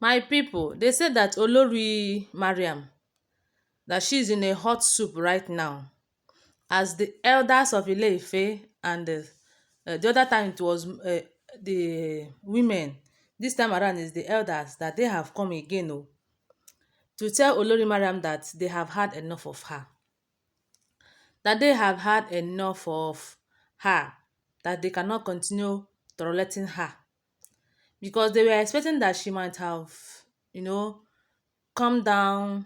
My people, they say that Olori Mariam, that she's in a hot soup right now, as the elders of Ile-Ife and the other time it was the women. This time around is the elders that they have come again to tell Olori Mariam that they have had enough of her. That they have had enough of her, that they cannot continue tolerating her. Because they were expecting that she might have, you know, come down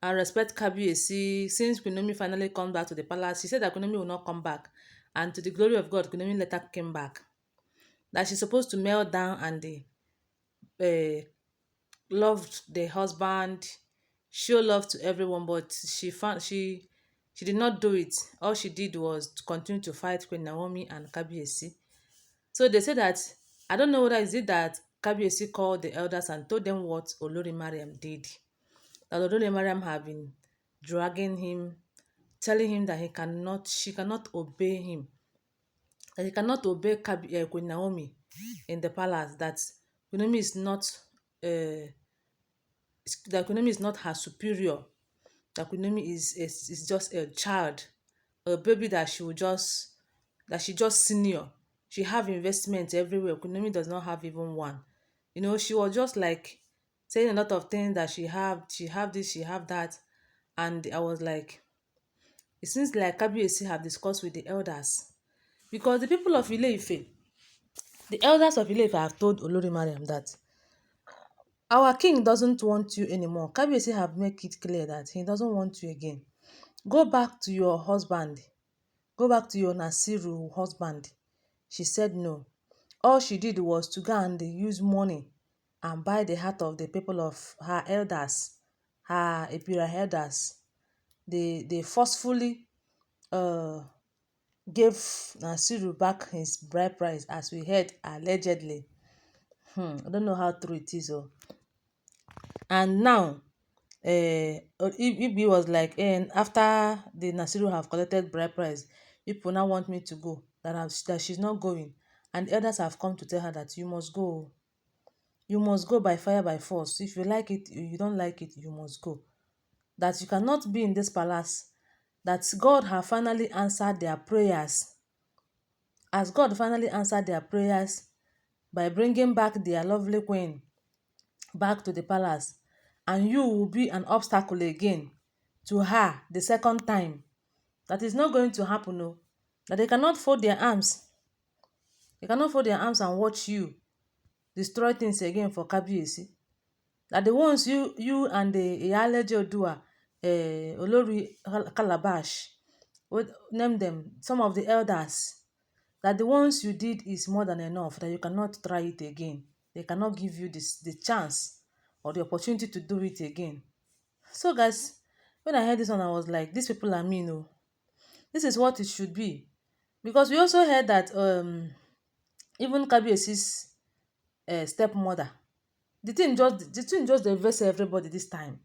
and respect Kabiyesi. Since Queen Naomi finally come back to the palace, she said that Queen Naomi will not come back. And to the glory of God, Queen Naomi later came back. That she's supposed to melt down and uh, loved the husband, show love to everyone, but she did not do it. All she did was to continue to fight Queen Naomi and Kabiyesi. So they say that, I don't know whether is it that Kabiyesi called the elders and told them what Olori Mariam did. That Olori Mariam have been dragging him, telling him that she cannot obey him, that he cannot obey Queen Naomi in the palace. That Queen Naomi is not, uh, that Queen Naomi is not her superior. That Queen Naomi is just a child, a baby that she just senior. She have investments everywhere. Queen Naomi does not have even one. She was just like saying a lot of things that she have this, she have that. And I was like, it seems like Kabiyesi have discussed with the elders. Because the people of Ile-Ife, the elders of Ile-Ife have told Olori Mariam that our king doesn't want you anymore. Kabiyesi have made it clear that he doesn't want you again. Go back to your husband. Go back to your Nasiru husband. She said no. All she did was to go and use money and buy the heart of the people of her elders, her Epira elders. They forcefully uh, gave Nasiru back his bride price, as we heard allegedly. I don't know how true it is. And now, Ibi was like, after the Nasiru have collected bride price, people now want me to go, that she's not going. And the elders have come to tell her that you must go. You must go by fire, by force. If you like it, you don't like it, you must go. That you cannot be in this palace. That God have finally answered their prayers. As God finally answered their prayers by bringing back their lovely queen back to the palace, and you will be an obstacle again to her the second time. That is not going to happen. No. That they cannot fold their arms. They cannot fold their arms and watch you destroy things again for Kabiyesi. That the ones you and the Iyaleje Oodua, Olori Calabash, name them, some of the elders, that the ones you did is more than enough, that you cannot try it again. They cannot give you the chance or the opportunity to do it again. So guys, when I heard this one, I was like, these people are mean. Oh. This is what it should be. Because we also heard that even Kabiyesi's stepmother, the thing just dey vex everybody this time.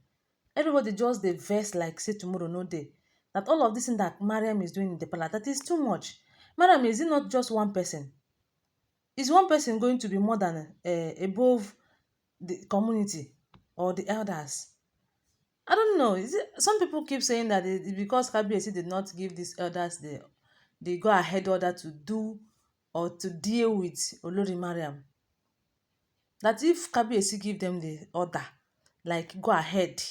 Everybody just dey vex like say tomorrow no dey. That all of this thing that Mariam is doing in the palace, that is too much. Mariam, is it not just one person? Is one person going to be more than above the community or the elders? I don't know. Some people keep saying that it's because Kabiyesi did not give these elders the go ahead order to do or to deal with Olori Mariam. That if Kabiyesi give them the order, like go ahead,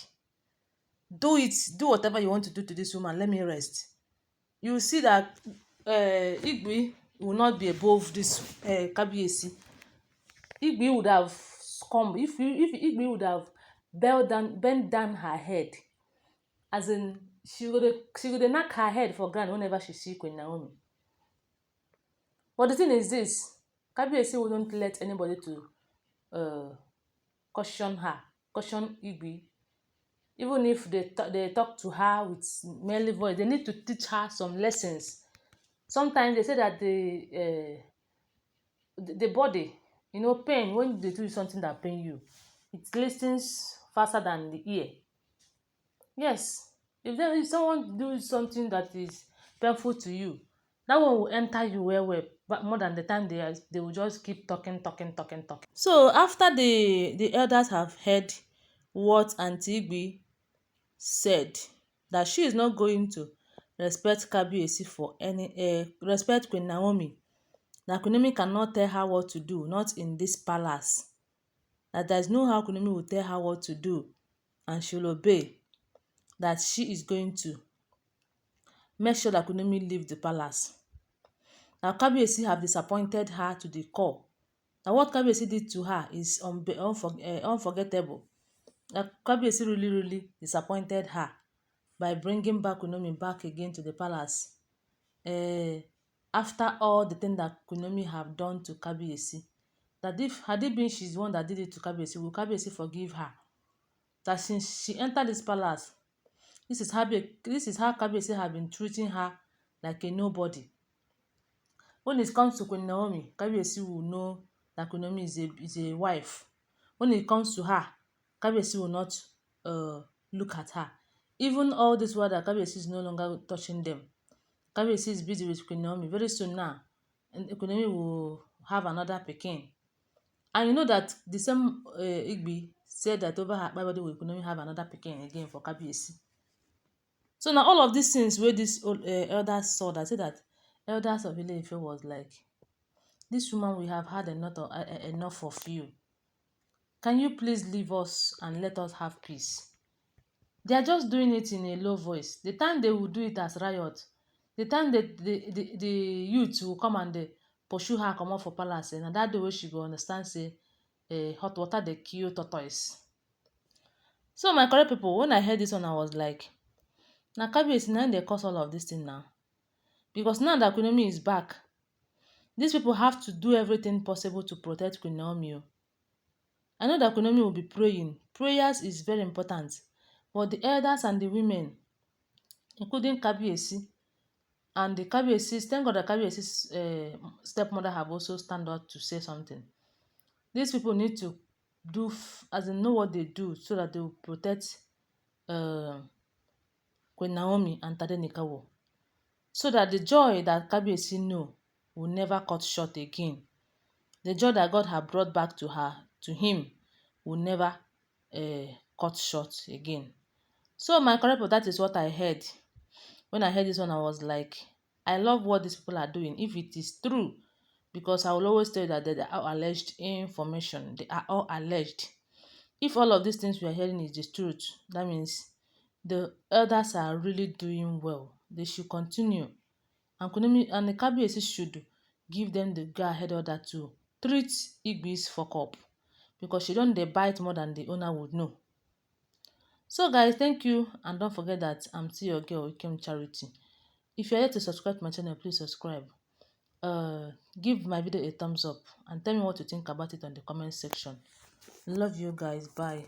do it, do whatever you want to do to this woman, let me rest. You will see that Igwe will not be above this Kabiyesi. Igwe would have come, if Igwe would have bent down her head, as in she would knock her head for ground whenever she see Queen Naomi. But the thing is this, Kabiyesi wouldn't let anybody to uh, caution Igwe. Even if they talk to her with manly voice, they need to teach her some lessons. Sometimes they say that the body, pain, when they do something that pain you, it listens faster than the ear. Yes, if someone do something that is painful to you, that one will enter you well well but more than the time they will just keep talking. So after the elders have heard what Aunty Igbi said, that she is not going to respect Kabiyesi for any respect Queen Naomi, that Queen Naomi cannot tell her what to do, not in this palace, that there is no how Queen Naomi will tell her what to do and she will obey, that she is going to make sure that Queen Naomi leave the palace. Now Kabiyesi have disappointed her to the core. Now what Kabiyesi did to her is unforgettable. Now Kabiyesi really disappointed her by bringing back Queen Naomi back again to the palace. After all the thing that Queen Naomi have done to Kabiyesi, that if had it been she's the one that did it to Kabiyesi, will Kabiyesi forgive her? That since she entered this palace, this is how Kabiyesi have been treating her like a nobody. When it comes to Queen Naomi, Kabiyesi will know that Queen Naomi is a wife. When it comes to her, Kabiyesi will not look at her. Even all this while that Kabiyesi is no longer touching them, Kabiyesi is busy with Queen Naomi. Very soon now, and Queen Naomi will have another pikin. And you know that the same Igbi said that over her body will Queen Naomi have another pikin again for Kabiyesi. So now all of these things where these old elders saw, that say that elders of Ile-Ife was like, this woman, we have had enough of you. Can you please leave us and let us have peace? They are just doing it in a low voice. The time they will do it as riot, the time the youth will come and they pursue her comot for palace, and that day wey she go understand say hot water dey kill tortoise. So my correct people, when I heard this one, I was like, na Kabiyesi na im dey cause all of this thing now. Because now that Queen Naomi is back, these people have to do everything possible to protect Queen Naomi. I know that Queen Naomi will be praying. Prayers is very important. But the elders and the women, including Kabiyesi, and the Kabiyesi, thank God that Kabiyesi's stepmother have also stand up to say something. These people need to do, as in know what they do, so that they will protect Queen Naomi and Tadenikawo. So that the joy that Kabiyesi know will never cut short again. The joy that God had brought back to him, will never cut short again. So my correct people, that is what I heard. When I heard this one, I was like, I love what these people are doing, if it is true, because I will always tell you that they are alleged information. They are all alleged. If all of these things we are hearing is the truth, that means the elders are really doing well. They should continue. And the Kabiyesi should give them the go-ahead order to treat Igbi's fuck up, because she don't dey bite more than the owner would know. So guys, thank you, and don't forget that I'm still your girl, Ikem Charity. If you're yet to subscribe to my channel, please subscribe. Give my video a thumbs up and tell me what you think about it on the comment section. Love you guys. Bye.